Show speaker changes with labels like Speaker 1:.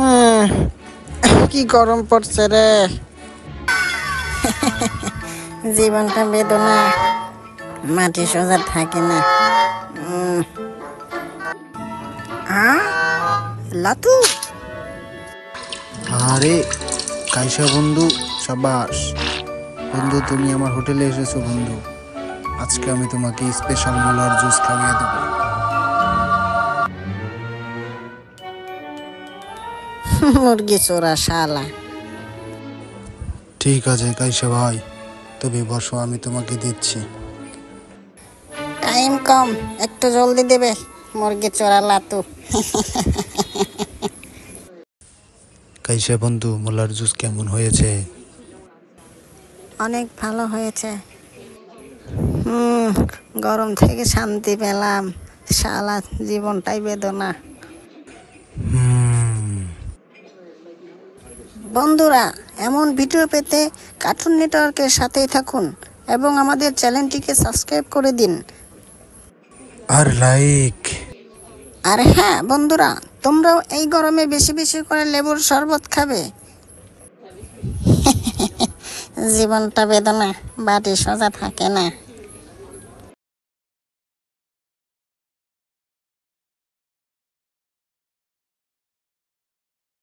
Speaker 1: উম, কি গরম পড়ছে রে। জীবনটা বেদনা, মাটি সোজা থাকে না। লাতু,
Speaker 2: আরে কাইসা বন্ধু, সাবাস বন্ধু, তুমি আমার হোটেলে এসেছো বন্ধু। আজকে আমি তোমাকে স্পেশাল মোলার জুস খাইয়ে দেবো।
Speaker 1: মুরগি চোরা শালা।
Speaker 2: ঠিক আছে কাইসা ভাই, তুমি বসো, আমি তোমাকে দিচ্ছি।
Speaker 1: টাইম কম, একটু জলদি দেবে মুরগি চোরা লাতু।
Speaker 2: কাইসা বন্ধু, মোলার জুস কেমন হয়েছে?
Speaker 1: অনেক ভালো হয়েছে। গরম থেকে শান্তি পেলাম। শালা জীবনটাই বেদনা। বন্ধুরা, এমন ভিডিও পেতে কার্টুন নেটওয়ার্কের সাথেই থাকুন এবং আমাদের চ্যানেলটিকে সাবস্ক্রাইব করে দিন।
Speaker 2: আর লাইক।
Speaker 1: আর হ্যাঁ বন্ধুরা, তোমরাও এই গরমে বেশি বেশি করে লেবুর শরবত খাবে। জীবনটা বেদনা, বাটি সোজা থাকে না।